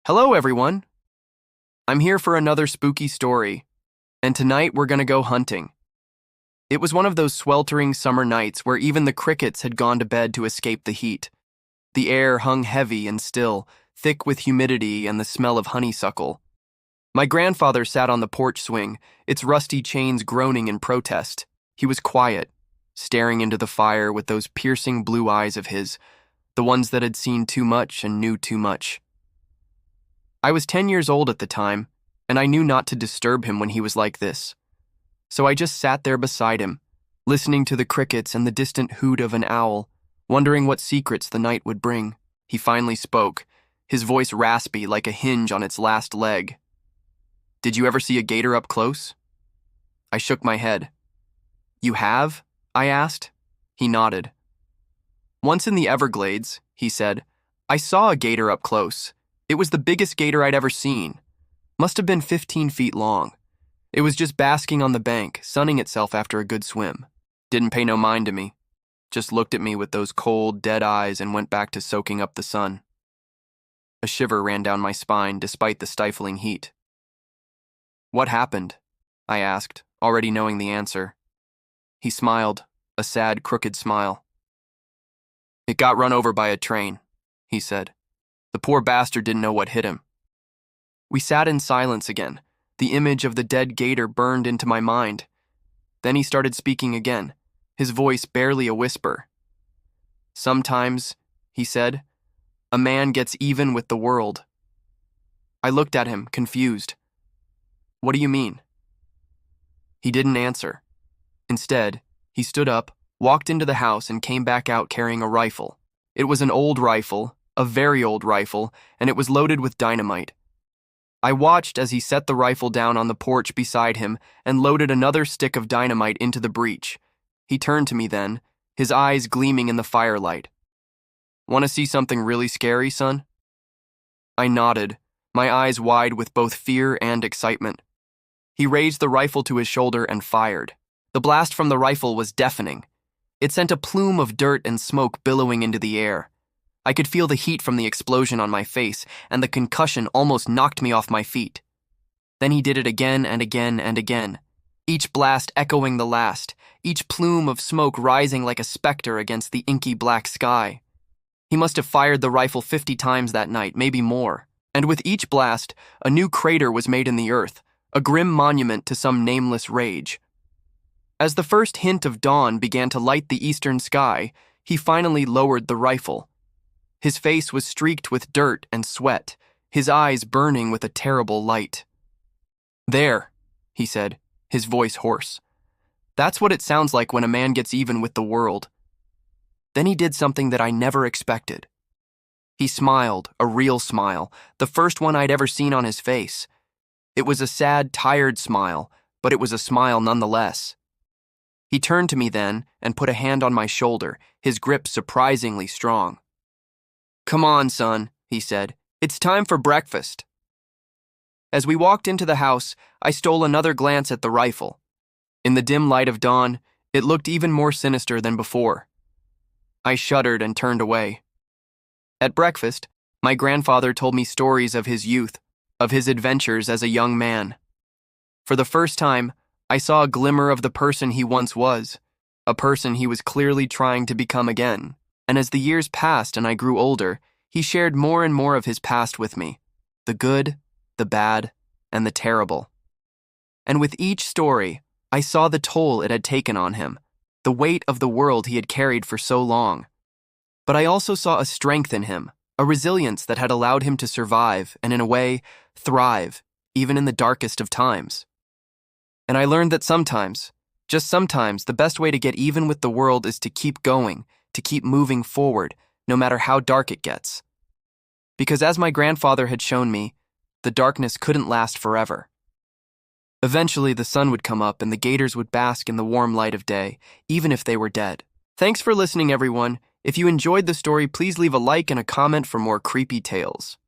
Hello, everyone. I'm here for another spooky story, and tonight we're gonna go hunting. It was one of those sweltering summer nights where even the crickets had gone to bed to escape the heat. The air hung heavy and still, thick with humidity and the smell of honeysuckle. My grandfather sat on the porch swing, its rusty chains groaning in protest. He was quiet, staring into the fire with those piercing blue eyes of his, the ones that had seen too much and knew too much. I was 10 years old at the time, and I knew not to disturb him when he was like this. So I just sat there beside him, listening to the crickets and the distant hoot of an owl, wondering what secrets the night would bring. He finally spoke, his voice raspy like a hinge on its last leg. "Did you ever see a gator up close?" I shook my head. "You have?" I asked. He nodded. "Once in the Everglades," he said, "I saw a gator up close. It was the biggest gator I'd ever seen. Must have been 15 feet long. It was just basking on the bank, sunning itself after a good swim. Didn't pay no mind to me. Just looked at me with those cold, dead eyes and went back to soaking up the sun." A shiver ran down my spine despite the stifling heat. "What happened?" I asked, already knowing the answer. He smiled, a sad, crooked smile. "It got run over by a train," he said. "The poor bastard didn't know what hit him." We sat in silence again. The image of the dead gator burned into my mind. Then he started speaking again, his voice barely a whisper. "Sometimes," he said, "a man gets even with the world." I looked at him, confused. "What do you mean?" He didn't answer. Instead, he stood up, walked into the house, and came back out carrying a rifle. It was an old rifle, a very old rifle, and it was loaded with dynamite. I watched as he set the rifle down on the porch beside him and loaded another stick of dynamite into the breech. He turned to me then, his eyes gleaming in the firelight. "Want to see something really scary, son?" I nodded, my eyes wide with both fear and excitement. He raised the rifle to his shoulder and fired. The blast from the rifle was deafening. It sent a plume of dirt and smoke billowing into the air. I could feel the heat from the explosion on my face, and the concussion almost knocked me off my feet. Then he did it again and again and again, each blast echoing the last, each plume of smoke rising like a specter against the inky black sky. He must have fired the rifle 50 times that night, maybe more, and with each blast, a new crater was made in the earth, a grim monument to some nameless rage. As the first hint of dawn began to light the eastern sky, he finally lowered the rifle. His face was streaked with dirt and sweat, his eyes burning with a terrible light. "There," he said, his voice hoarse. "That's what it sounds like when a man gets even with the world." Then he did something that I never expected. He smiled, a real smile, the first one I'd ever seen on his face. It was a sad, tired smile, but it was a smile nonetheless. He turned to me then and put a hand on my shoulder, his grip surprisingly strong. "Come on, son," he said. "It's time for breakfast." As we walked into the house, I stole another glance at the rifle. In the dim light of dawn, it looked even more sinister than before. I shuddered and turned away. At breakfast, my grandfather told me stories of his youth, of his adventures as a young man. For the first time, I saw a glimmer of the person he once was, a person he was clearly trying to become again. And as the years passed and I grew older, he shared more and more of his past with me, the good, the bad, and the terrible. And with each story, I saw the toll it had taken on him, the weight of the world he had carried for so long. But I also saw a strength in him, a resilience that had allowed him to survive and, in a way, thrive, even in the darkest of times. And I learned that sometimes, just sometimes, the best way to get even with the world is to keep going, to keep moving forward, no matter how dark it gets. Because as my grandfather had shown me, the darkness couldn't last forever. Eventually, the sun would come up and the gators would bask in the warm light of day, even if they were dead. Thanks for listening, everyone. If you enjoyed the story, please leave a like and a comment for more creepy tales.